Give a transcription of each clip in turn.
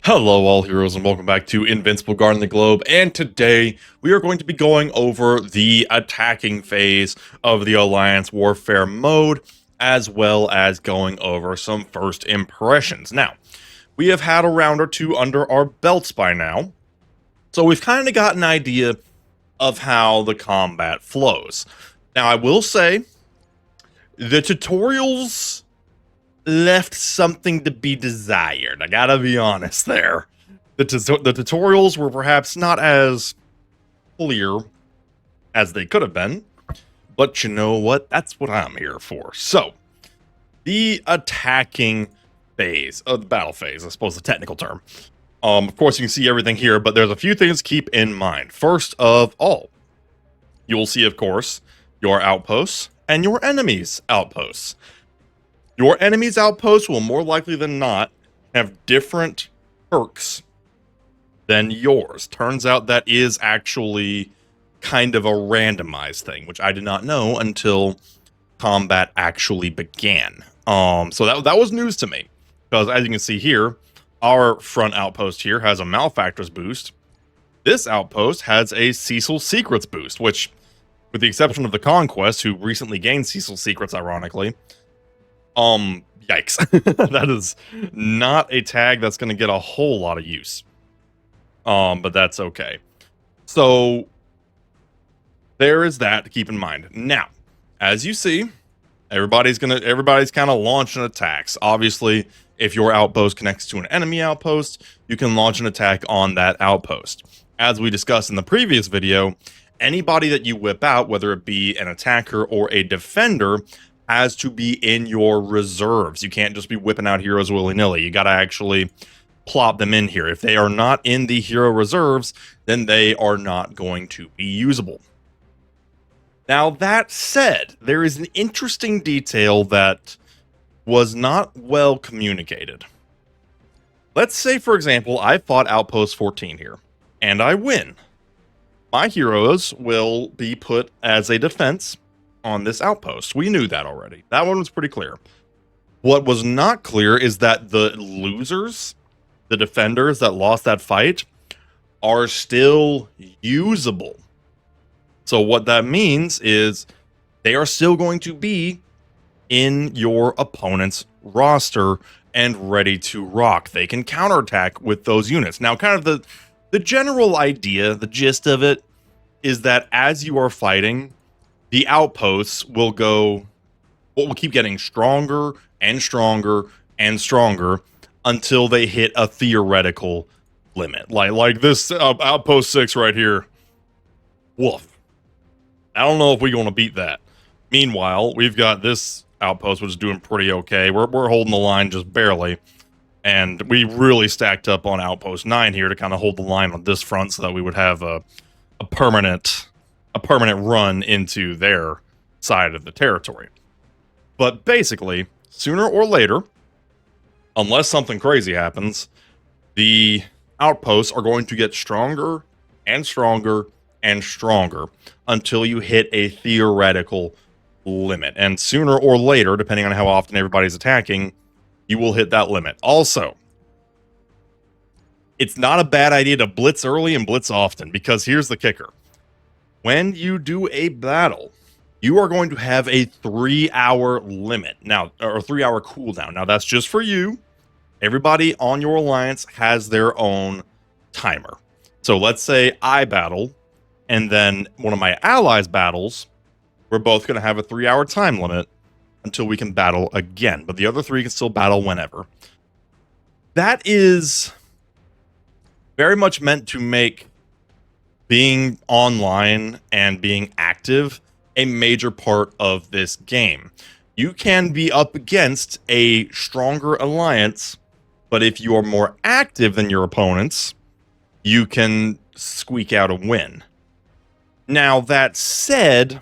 Hello all heroes and welcome back to Invincible Guarding the Globe, and today we are going to be going over the attacking phase of the Alliance Warfare mode, as well as going over some first impressions. Now, we have had a round or two under our belts by now, so we've kind of got an idea of how the combat flows. Now, I will say, the tutorials left something to be desired. I gotta be honest there. The tutorials were perhaps not as clear as they could have been, but you know what? That's what I'm here for. So, the attacking phase, the battle phase, I suppose the technical term. Of course, you can see everything here, but there's a few things to keep in mind. First of all, you will see, of course, your outposts and your enemies' outposts. Your enemy's outpost will more likely than not have different perks than yours. Turns out that is actually kind of a randomized thing, which I did not know until combat actually began. So that was news to me, because as you can see here, our front outpost here has a Malefactor's boost. This outpost has a Cecil Secrets boost, which, with the exception of the Conquest, who recently gained Cecil Secrets, ironically, yikes. That is not a tag that's going to get a whole lot of use. But that's okay. So there is that to keep in mind. Now, as you see, everybody's kind of launching attacks. Obviously, if your outpost connects to an enemy outpost, you can launch an attack on that outpost. As we discussed in the previous video, anybody that you whip out, whether it be an attacker or a defender, has to be in your reserves. You can't just be whipping out heroes willy-nilly. You got to actually plop them in here. If they are not in the hero reserves, then they are not going to be usable. Now, that said, there is an interesting detail that was not well communicated. Let's say, for example, I fought Outpost 14 here, and I win. My heroes will be put as a defense on this outpost. We knew that already. That one was pretty clear. What was not clear is that the losers, the defenders that lost that fight, are still usable. So what that means is they are still going to be in your opponent's roster and ready to rock. They can counterattack with those units. Now, kind of the general idea, the gist of it, is that as you are fighting, the outposts will keep getting stronger and stronger and stronger until they hit a theoretical limit. Like this outpost 6 right here. Woof. I don't know if we're going to beat that. Meanwhile, we've got this outpost, which is doing pretty okay. We're holding the line just barely. And we really stacked up on outpost 9 here to kind of hold the line on this front so that we would have a permanent run into their side of the territory. But basically, sooner or later, unless something crazy happens, the outposts are going to get stronger and stronger and stronger until you hit a theoretical limit. And sooner or later, depending on how often everybody's attacking, you will hit that limit. Also, it's not a bad idea to blitz early and blitz often, because here's the kicker. When you do a battle, you are going to have a 3-hour limit now, or 3-hour cooldown. Now, that's just for you. Everybody on your alliance has their own timer. So let's say I battle, and then one of my allies battles. We're both going to have a 3-hour time limit until we can battle again. But the other 3 can still battle whenever. That is very much meant to make being online and being active a major part of this game. You can be up against a stronger alliance, but if you are more active than your opponents, you can squeak out a win. Now, that said,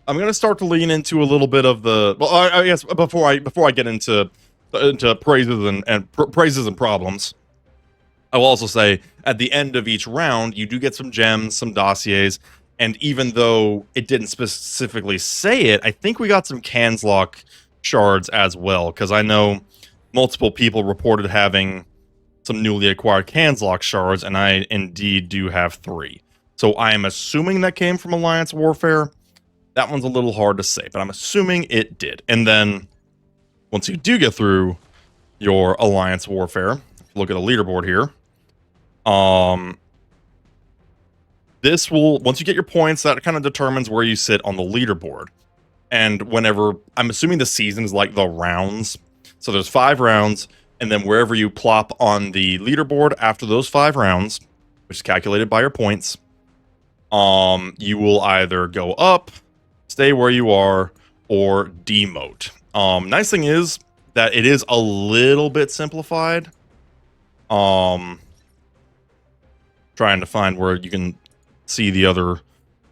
I'm going to start to lean into a little bit of the, well, I guess before I get into praises and praises and problems, I will also say at the end of each round, you do get some gems, some dossiers, and even though it didn't specifically say it, I think we got some Canslock shards as well, because I know multiple people reported having some newly acquired Canslock shards, and I indeed do have 3. So I am assuming that came from Alliance Warfare. That one's a little hard to say, but I'm assuming it did. And then once you do get through your Alliance Warfare, look at the leaderboard here. This will, once you get your points, that kind of determines where you sit on the leaderboard. And whenever, I'm assuming the season is like the rounds. So there's 5 rounds, and then wherever you plop on the leaderboard after those 5 rounds, which is calculated by your points, you will either go up, stay where you are, or demote. Nice thing is that it is a little bit simplified. Trying to find where you can see the other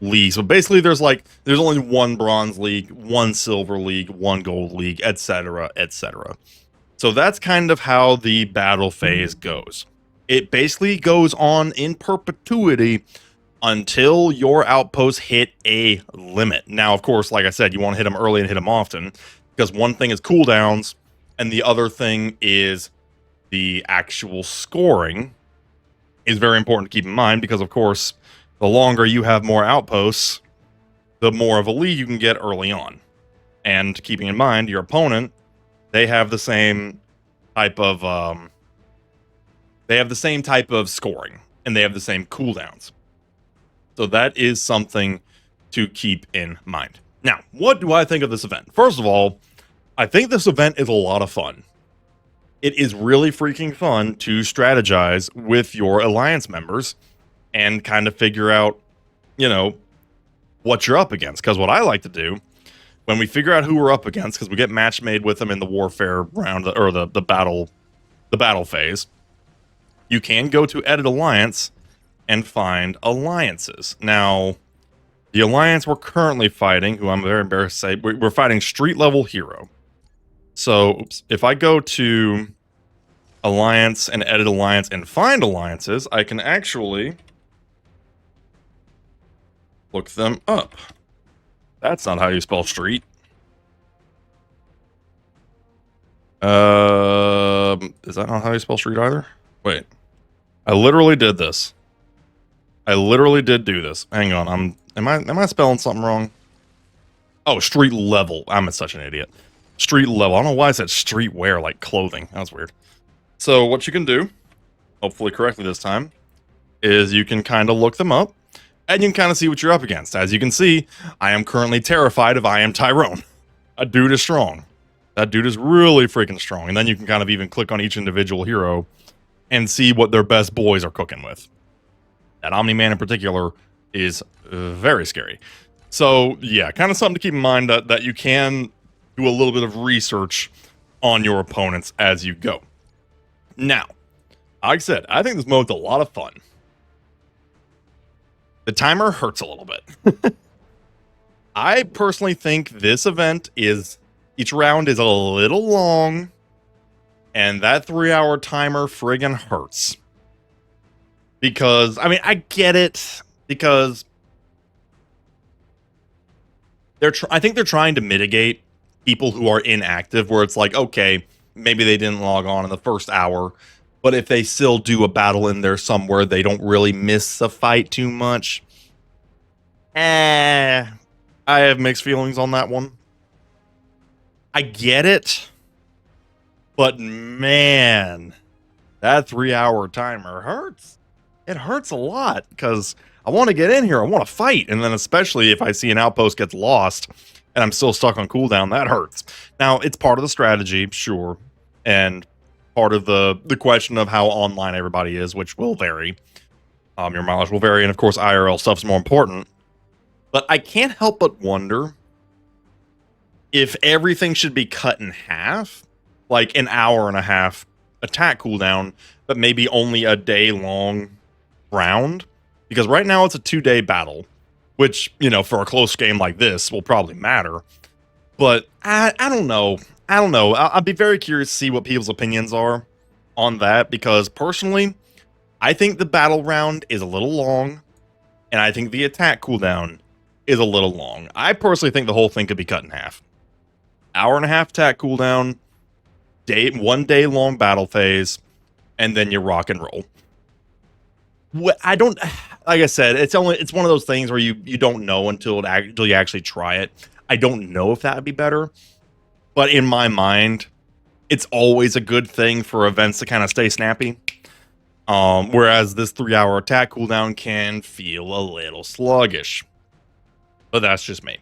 leagues. So basically there's only 1 bronze league, 1 silver league, 1 gold league, etc., etc. So that's kind of how the battle phase goes. It basically goes on in perpetuity until your outposts hit a limit. Now, of course, like I said, you want to hit them early and hit them often, because one thing is cooldowns, and the other thing is the actual scoring is very important to keep in mind, because, of course, the longer you have more outposts, the more of a lead you can get early on. And keeping in mind, your opponent, they have the same type of scoring, and they have the same cooldowns. So that is something to keep in mind. Now, what do I think of this event? First of all, I think this event is a lot of fun. It is really freaking fun to strategize with your alliance members and kind of figure out, you know, what you're up against. Because what I like to do, when we figure out who we're up against, because we get match made with them in the warfare round, or the battle phase, you can go to Edit Alliance and find alliances. Now, the alliance we're currently fighting, who I'm very embarrassed to say, we're fighting street level hero. So, if I go to Alliance and Edit Alliance and find alliances, I can actually look them up. That's not how you spell street. Is that not how you spell street either? Wait. I literally did this. I literally did do this. Hang on, am I spelling something wrong? Oh, street level. I'm such an idiot. Street level. I don't know why I said streetwear, like clothing. That was weird. So what you can do, hopefully correctly this time, is you can kind of look them up, and you can kind of see what you're up against. As you can see, I am currently terrified of I Am Tyrone. That dude is strong. That dude is really freaking strong. And then you can kind of even click on each individual hero and see what their best boys are cooking with. That Omni-Man in particular is very scary. So, yeah, kind of something to keep in mind, that you can do a little bit of research on your opponents as you go. Now, like I said, I think this mode's a lot of fun. The timer hurts a little bit. I personally think this event each round is a little long, and that 3-hour timer friggin' hurts. Because, I mean, I get it, because I think they're trying to mitigate people who are inactive, where it's like, okay, maybe they didn't log on in the first hour, but if they still do a battle in there somewhere, they don't really miss the fight too much. I have mixed feelings on that one. I get it, but man, that 3-hour timer hurts. It hurts a lot, because I want to get in here, I want to fight, and then especially if I see an outpost gets lost and I'm still stuck on cooldown, that hurts. Now, it's part of the strategy, sure, and part of the question of how online everybody is, which will vary. Your mileage will vary, and of course IRL stuff's more important. But I can't help but wonder if everything should be cut in half, like an hour and a half attack cooldown, but maybe only a day-long round. Because right now it's a 2-day battle, which, you know, for a close game like this will probably matter. But I don't know. I don't know. I'd be very curious to see what people's opinions are on that, because personally, I think the battle round is a little long, and I think the attack cooldown is a little long. I personally think the whole thing could be cut in half. Hour and a half attack cooldown, 1 day long battle phase, and then you rock and roll. I don't, like I said, it's one of those things where you don't know until you actually try it. I don't know if that would be better, but in my mind, it's always a good thing for events to kind of stay snappy. Whereas this 3-hour attack cooldown can feel a little sluggish. But that's just me.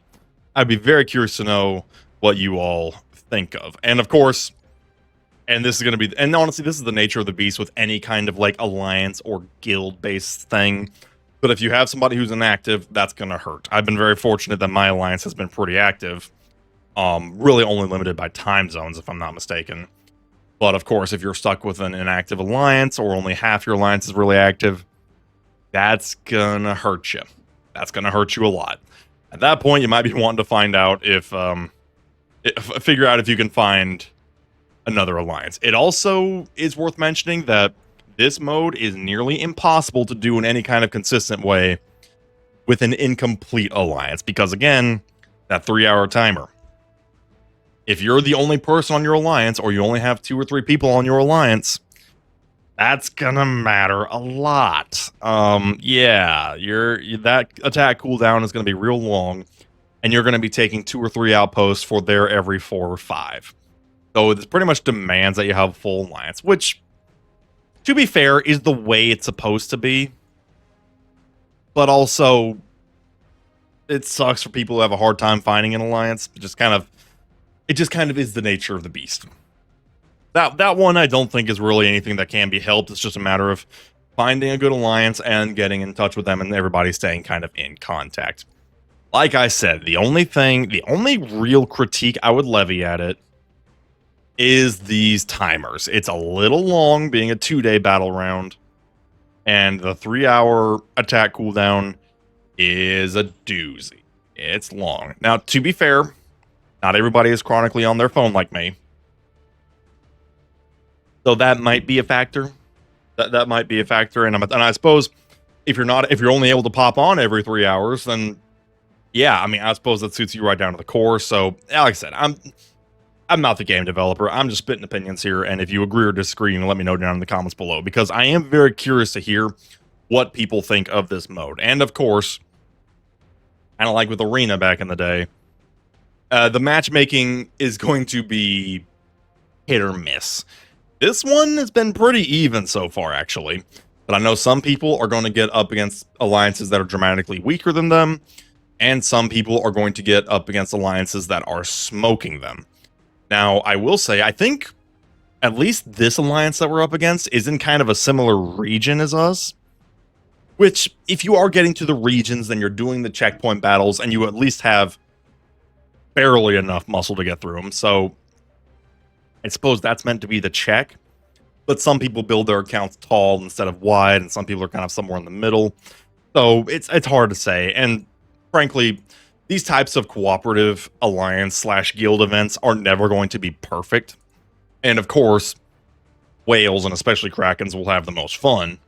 I'd be very curious to know what you all think of. And of course, and this is going to be, and honestly, this is the nature of the beast with any kind of like alliance or guild-based thing. But if you have somebody who's inactive, that's going to hurt. I've been very fortunate that my alliance has been pretty active. Really only limited by time zones, if I'm not mistaken. But of course, if you're stuck with an inactive alliance or only half your alliance is really active, that's gonna hurt you. That's gonna hurt you a lot. At that point, you might be wanting to find out if figure out if you can find another alliance. It also is worth mentioning that this mode is nearly impossible to do in any kind of consistent way with an incomplete alliance, because again, that 3-hour timer. If you're the only person on your alliance, or you only have 2 or 3 people on your alliance, that's gonna matter a lot. Yeah, that attack cooldown is gonna be real long, and you're gonna be taking 2 or 3 outposts for their every 4 or 5. So this pretty much demands that you have a full alliance, which, to be fair, is the way it's supposed to be. But also, it sucks for people who have a hard time finding an alliance. It just kind of is the nature of the beast. That one I don't think is really anything that can be helped. It's just a matter of finding a good alliance and getting in touch with them and everybody staying kind of in contact. Like I said, the only real critique I would levy at it is these timers. It's a little long, being a 2-day battle round, and the 3-hour attack cooldown is a doozy. It's long. Now, to be fair, not everybody is chronically on their phone like me. So that might be a factor. That might be a factor. And I suppose if you're only able to pop on every 3 hours, then yeah, I mean, I suppose that suits you right down to the core. So, like I said, I'm not the game developer. I'm just spitting opinions here. And if you agree or disagree, let me know down in the comments below, because I am very curious to hear what people think of this mode. And of course, kind of like with Arena back in the day, the matchmaking is going to be hit or miss. This one has been pretty even so far, actually. But I know some people are going to get up against alliances that are dramatically weaker than them, and some people are going to get up against alliances that are smoking them. Now, I will say, I think at least this alliance that we're up against is in kind of a similar region as us. Which, if you are getting to the regions, then you're doing the checkpoint battles, and you at least have barely enough muscle to get through them. So I suppose that's meant to be the check. But some people build their accounts tall instead of wide, and some people are kind of somewhere in the middle. So it's hard to say. And frankly, these types of cooperative alliance / guild events are never going to be perfect. And of course, whales and especially krakens will have the most fun.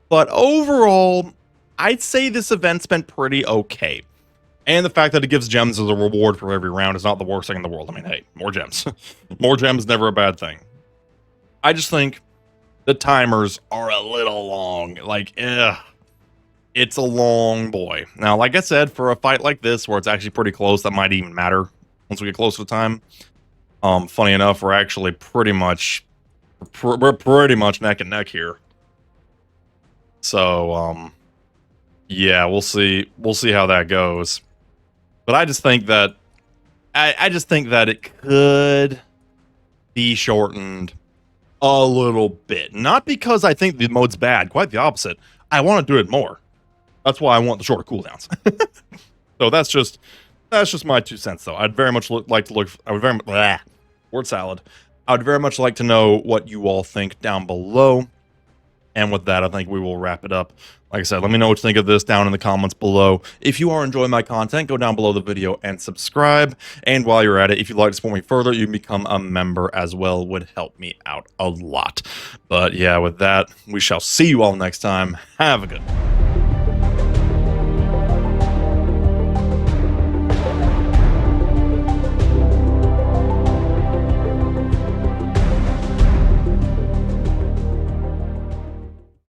But overall, I'd say this event's been pretty okay. And the fact that it gives gems as a reward for every round is not the worst thing in the world. I mean, hey, more gems. More gems, never a bad thing. I just think the timers are a little long. Like, it's a long boy. Now, like I said, for a fight like this, where it's actually pretty close, that might even matter once we get close to time. Funny enough, we're actually pretty much neck and neck here. So, yeah, we'll see. We'll see how that goes. But I just think that I just think that it could be shortened a little bit. Not because I think the mode's bad, quite the opposite. I want to do it more. That's why I want the shorter cooldowns. So that's just my 2 cents, though. I'd very much like to look. I would very much word salad. I would very much like to know what you all think down below. And with that, I think we will wrap it up. Like I said, let me know what you think of this down in the comments below. If you are enjoying my content, go down below the video and subscribe. And while you're at it, if you'd like to support me further, you can become a member as well. Would help me out a lot. But yeah, with that, we shall see you all next time. Have a good one.